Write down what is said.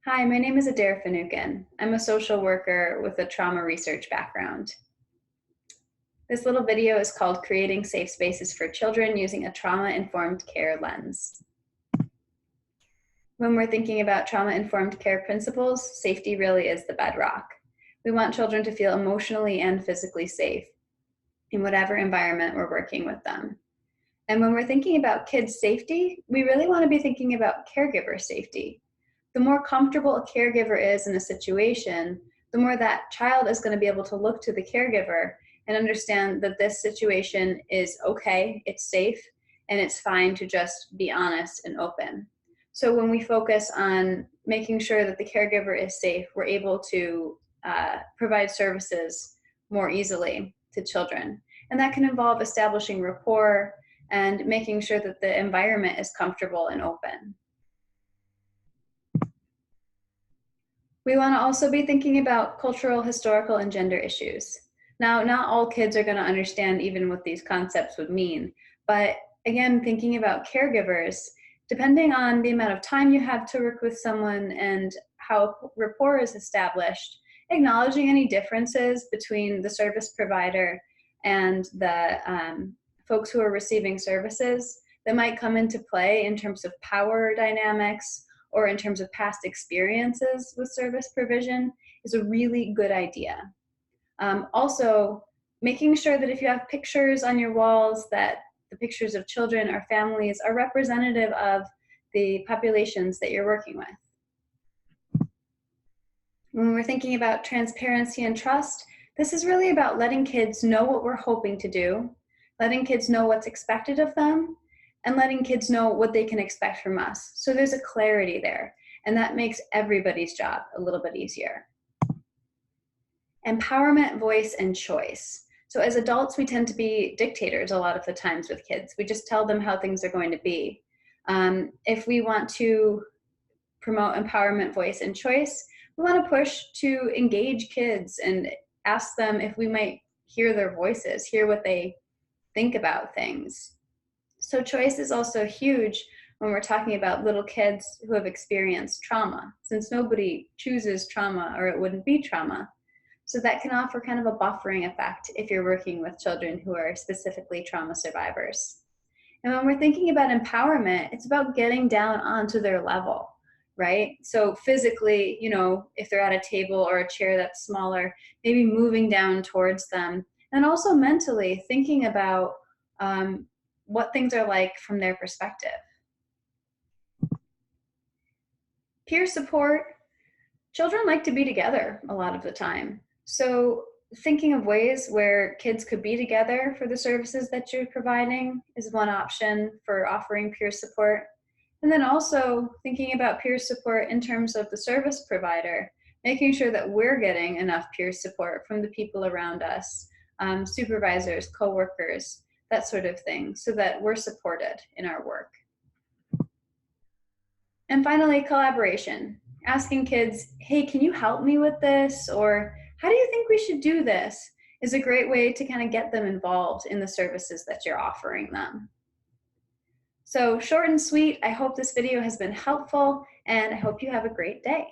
Hi, my name is Adair Finucane. I'm a social worker with a trauma research background. This little video is called Creating Safe Spaces for Children Using a Trauma-Informed Care Lens. When we're thinking about trauma-informed care principles, safety really is the bedrock. We want children to feel emotionally and physically safe in whatever environment we're working with them. And when we're thinking about kids' safety, we really want to be thinking about caregiver safety. The more comfortable a caregiver is in a situation, the more that child is going to be able to look to the caregiver and understand that this situation is okay, it's safe, and it's fine to just be honest and open. So when we focus on making sure that the caregiver is safe, we're able to provide services more easily to children. And that can involve establishing rapport and making sure that the environment is comfortable and open. We want to also be thinking about cultural, historical, and gender issues. Now, not all kids are going to understand even what these concepts would mean, but again, thinking about caregivers, depending on the amount of time you have to work with someone and how rapport is established, acknowledging any differences between the service provider and the folks who are receiving services that might come into play in terms of power dynamics or in terms of past experiences with service provision is a really good idea. Also, making sure that if you have pictures on your walls, that the pictures of children or families are representative of the populations that you're working with. When we're thinking about transparency and trust, this is really about letting kids know what we're hoping to do, letting kids know what's expected of them, and letting kids know what they can expect from us. So there's a clarity there, and that makes everybody's job a little bit easier. Empowerment, voice, and choice. So as adults, we tend to be dictators a lot of the times with kids. We just tell them how things are going to be. If we want to promote empowerment, voice, and choice, we want to push to engage kids and ask them if we might hear their voices, hear what they think about things. So choice is also huge when we're talking about little kids who have experienced trauma, since nobody chooses trauma or it wouldn't be trauma. So that can offer kind of a buffering effect if you're working with children who are specifically trauma survivors. And when we're thinking about empowerment, it's about getting down onto their level, right? So physically, if they're at a table or a chair that's smaller, maybe moving down towards them. And also mentally thinking about what things are like from their perspective. Peer support. Children like to be together a lot of the time. So thinking of ways where kids could be together for the services that you're providing is one option for offering peer support. And then also thinking about peer support in terms of the service provider, making sure that we're getting enough peer support from the people around us, supervisors, coworkers, that sort of thing, so that we're supported in our work. And finally, collaboration. Asking kids, hey, can you help me with this? Or how do you think we should do this? Is a great way to kind of get them involved in the services that you're offering them. So short and sweet, I hope this video has been helpful, and I hope you have a great day.